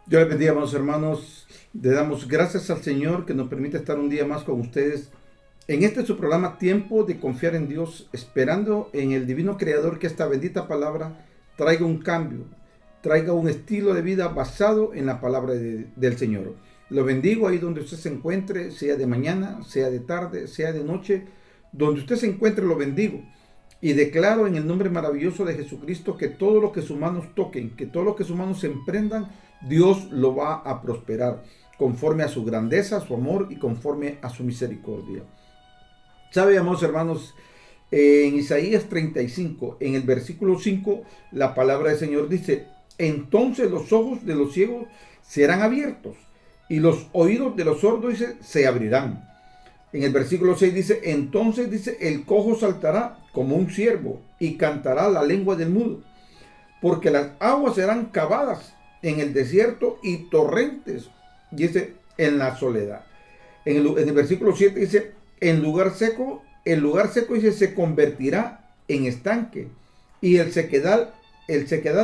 Dios les bendiga, amados hermanos. Le damos gracias al Señor que nos permite estar un día más con ustedes en este su programa Tiempo de Confiar en Dios, esperando en el Divino Creador que esta bendita palabra traiga un cambio, traiga un estilo de vida basado en la palabra del Señor. Lo bendigo ahí donde usted se encuentre, sea de mañana, sea de tarde, sea de noche, donde usted se encuentre lo bendigo. Y declaro en el nombre maravilloso de Jesucristo que todo lo que sus manos toquen, que todo lo que sus manos emprendan, Dios lo va a prosperar conforme a su grandeza, su amor y conforme a su misericordia. ¿Sabe, amados hermanos? En Isaías 35, en el versículo 5, la palabra del Señor dice: entonces los ojos de los ciegos serán abiertos y los oídos de los sordos, dice, se abrirán. En el versículo 6 dice: entonces, dice, el cojo saltará como un ciervo y cantará la lengua del mudo, porque las aguas serán cavadas en el desierto y torrentes, dice, en la soledad. En el versículo 7 dice: el lugar seco, dice, se convertirá en estanque, y el sequedal,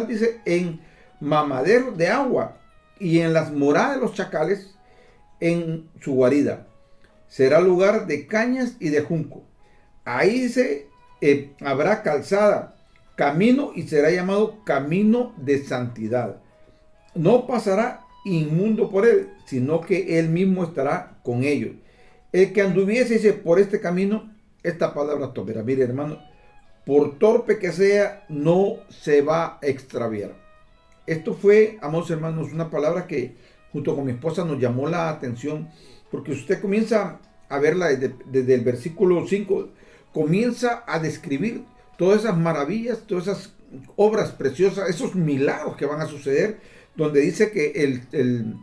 dice, en mamadero de agua, y en las moradas de los chacales en su guarida. Será lugar de cañas y de junco. Ahí habrá calzada, camino, y será llamado camino de santidad. No pasará inmundo por él, sino que él mismo estará con ellos. El que anduviese, dice, por este camino, esta palabra topera. Mire, hermano, por torpe que sea, no se va a extraviar. Esto fue, amados hermanos, una palabra que junto con mi esposa nos llamó la atención, porque usted comienza a verla desde el versículo 5, comienza a describir todas esas maravillas, todas esas obras preciosas, esos milagros que van a suceder, donde dice que el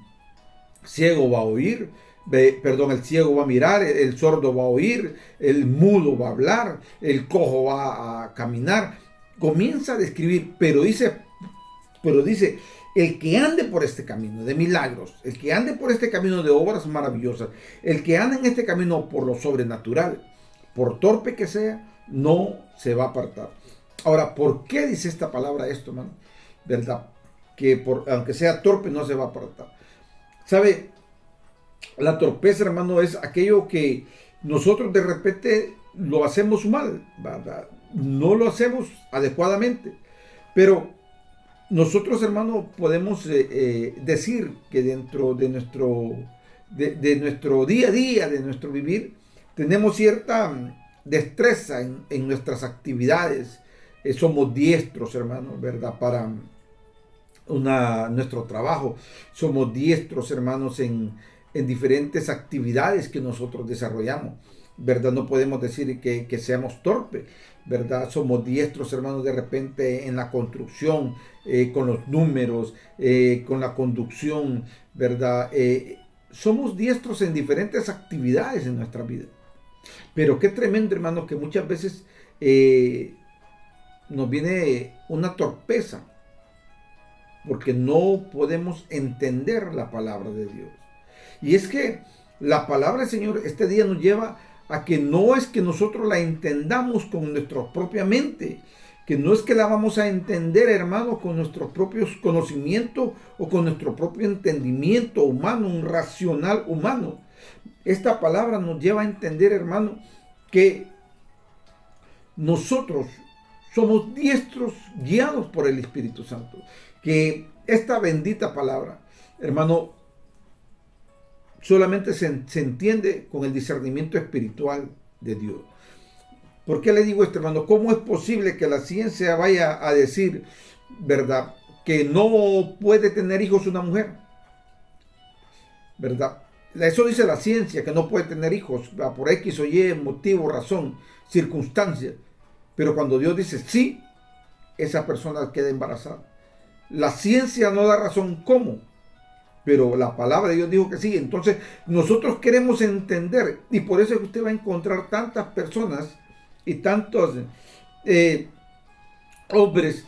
ciego va a oír, el ciego va a mirar, el sordo va a oír, el mudo va a hablar, el cojo va a caminar. Comienza a describir, pero dice, el que ande por este camino de milagros, el que ande por este camino de obras maravillosas, el que ande en este camino por lo sobrenatural, por torpe que sea, no se va a apartar. Ahora, ¿por qué dice esta palabra esto, hermano? ¿Verdad? Que aunque sea torpe, no se va a apartar. ¿Sabe? La torpeza, hermano, es aquello que nosotros de repente lo hacemos mal, ¿verdad? No lo hacemos adecuadamente. Pero nosotros, hermano, podemos decir que dentro de nuestro día a día, de nuestro vivir, tenemos cierta destreza en nuestras actividades. Somos diestros, hermano, ¿verdad? Para nuestro trabajo. Somos diestros, hermanos, en diferentes actividades que nosotros desarrollamos, ¿verdad? No podemos decir que seamos torpes, ¿verdad? Somos diestros, hermanos, de repente en la construcción, con los números, con la conducción, ¿verdad? Somos diestros en diferentes actividades en nuestra vida. Pero qué tremendo, hermano, que muchas veces nos viene una torpeza porque no podemos entender la palabra de Dios. Y es que la palabra del Señor este día nos lleva a que no es que nosotros la entendamos con nuestra propia mente, que no es que la vamos a entender, hermano, con nuestros propios conocimientos o con nuestro propio entendimiento humano, un racional humano. Esta palabra nos lleva a entender, hermano, que nosotros somos diestros guiados por el Espíritu Santo. Que esta bendita palabra, hermano, solamente se entiende con el discernimiento espiritual de Dios. ¿Por qué le digo esto, hermano? ¿Cómo es posible que la ciencia vaya a decir, verdad, que no puede tener hijos una mujer? ¿Verdad? Eso dice la ciencia, que no puede tener hijos, ¿verdad? Por X o Y, motivo, razón, circunstancia. Pero cuando Dios dice sí, esa persona queda embarazada. La ciencia no da razón cómo, pero la palabra de Dios dijo que sí. Entonces nosotros queremos entender, y por eso es que usted va a encontrar tantas personas y tantos hombres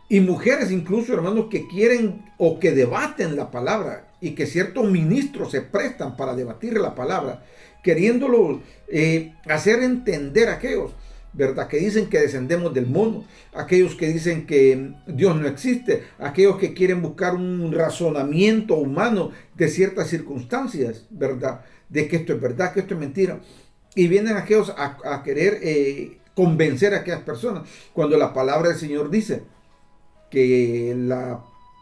y mujeres incluso, hermanos, que quieren o que debaten la palabra, y que ciertos ministros se prestan para debatir la palabra, queriéndolo hacer entender a aquellos, ¿verdad? Que dicen que descendemos del mono, aquellos que dicen que Dios no existe, aquellos que quieren buscar un razonamiento humano de ciertas circunstancias, ¿verdad? De que esto es verdad, que esto es mentira. Y vienen aquellos a querer convencer a aquellas personas, cuando la palabra del Señor dice que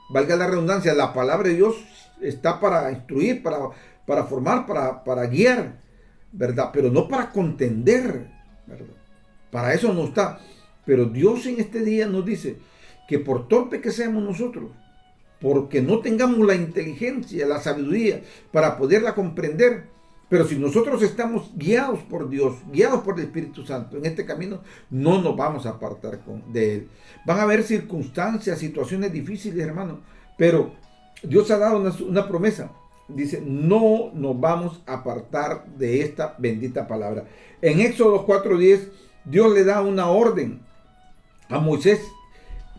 valga la redundancia, la palabra de Dios está para instruir, para formar, para guiar, ¿verdad? Pero no para contender, ¿verdad? Para eso no está. Pero Dios en este día nos dice que por torpe que seamos nosotros, porque no tengamos la inteligencia, la sabiduría para poderla comprender, pero si nosotros estamos guiados por Dios, guiados por el Espíritu Santo en este camino, no nos vamos a apartar de Él. Van a haber circunstancias, situaciones difíciles, hermano, pero Dios ha dado una promesa. Dice, no nos vamos a apartar de esta bendita palabra. En Éxodo 4:10, Dios le da una orden a Moisés,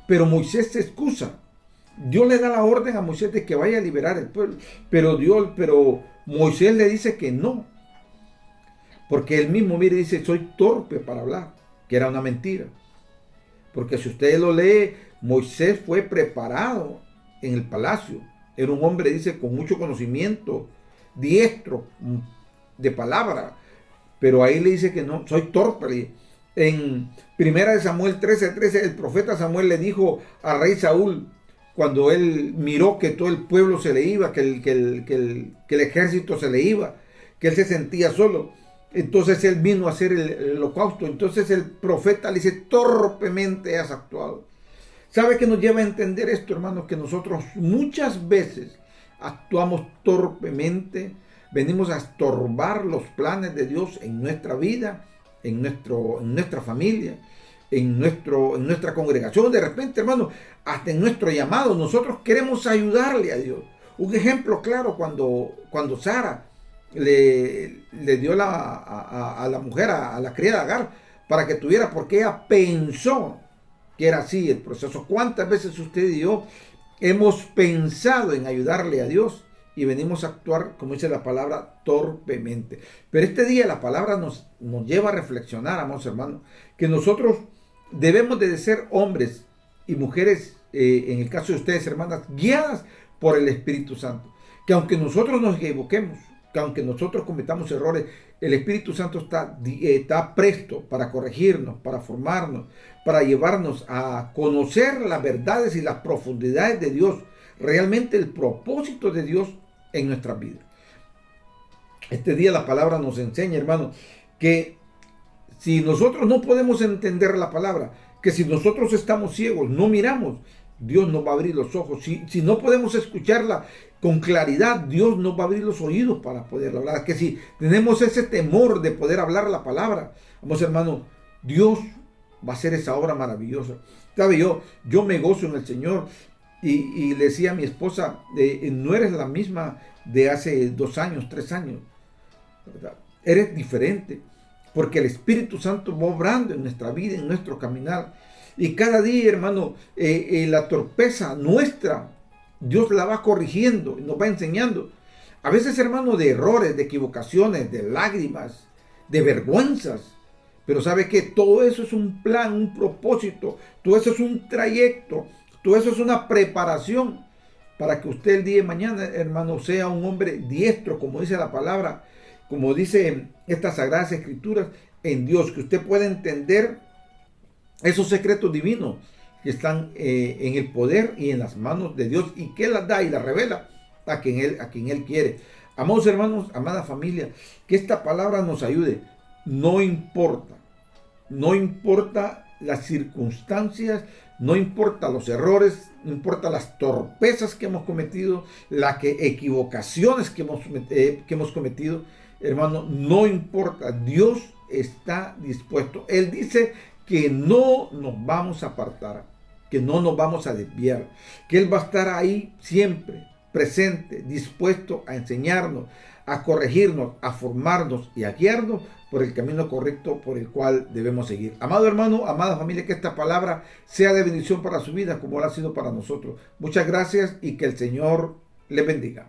pero Moisés se excusa. Dios le da la orden a Moisés de que vaya a liberar el pueblo, pero Moisés le dice que no, porque él mismo, mire, dice, soy torpe para hablar, que era una mentira. Porque si usted lo lee, Moisés fue preparado en el palacio. Era un hombre, dice, con mucho conocimiento, diestro de palabra. Pero ahí le dice que no, soy torpe. En 1 Samuel 13:13, el profeta Samuel le dijo al rey Saúl, cuando él miró que todo el pueblo se le iba, que el ejército se le iba, que él se sentía solo. Entonces él vino a hacer el holocausto. Entonces el profeta le dice, torpemente has actuado. ¿Sabe qué nos lleva a entender esto, hermanos? Que nosotros muchas veces actuamos torpemente, venimos a estorbar los planes de Dios en nuestra vida, en nuestra familia, en nuestra congregación. De repente, hermano, hasta en nuestro llamado, nosotros queremos ayudarle a Dios. Un ejemplo claro, cuando Sara le dio a la mujer, a la criada Agar, para que tuviera, porque ella pensó que era así el proceso. ¿Cuántas veces usted y yo hemos pensado en ayudarle a Dios y venimos a actuar, como dice la palabra, torpemente? Pero este día la palabra nos lleva a reflexionar, amados hermanos, que nosotros debemos de ser hombres y mujeres, en el caso de ustedes, hermanas, guiadas por el Espíritu Santo. Que aunque nosotros nos equivoquemos, que aunque nosotros cometamos errores, el Espíritu Santo está presto para corregirnos, para formarnos, para llevarnos a conocer las verdades y las profundidades de Dios, realmente el propósito de Dios en nuestra vida. Este día la palabra nos enseña, hermano, que si nosotros no podemos entender la palabra, que si nosotros estamos ciegos, no miramos, Dios nos va a abrir los ojos. Si no podemos escucharla con claridad, Dios nos va a abrir los oídos para poder hablar. Que si tenemos ese temor de poder hablar la palabra, vamos, hermano, Dios va a hacer esa obra maravillosa. ¿Sabe? Yo me gozo en el Señor y le decía a mi esposa, no eres la misma de hace 2 años, 3 años, ¿verdad? Eres diferente, porque el Espíritu Santo va obrando en nuestra vida, en nuestro caminar. Y cada día, hermano, la torpeza nuestra, Dios la va corrigiendo y nos va enseñando. A veces, hermano, de errores, de equivocaciones, de lágrimas, de vergüenzas. Pero sabe que todo eso es un plan, un propósito, todo eso es un trayecto, todo eso es una preparación para que usted el día de mañana, hermano, sea un hombre diestro, como dice la palabra, como dice estas sagradas escrituras, en Dios, que usted pueda entender esos secretos divinos que están en el poder y en las manos de Dios, y que Él las da y las revela a quien Él quiere. Amados hermanos, amada familia, que esta palabra nos ayude. No importa las circunstancias, no importa los errores, no importa las torpezas que hemos cometido, las equivocaciones que hemos cometido, hermano, no importa. Dios está dispuesto. Él dice que no nos vamos a apartar, que no nos vamos a desviar, que Él va a estar ahí siempre, presente, dispuesto a enseñarnos, a corregirnos, a formarnos y a guiarnos por el camino correcto por el cual debemos seguir. Amado hermano, amada familia, que esta palabra sea de bendición para su vida como lo ha sido para nosotros. Muchas gracias y que el Señor les bendiga.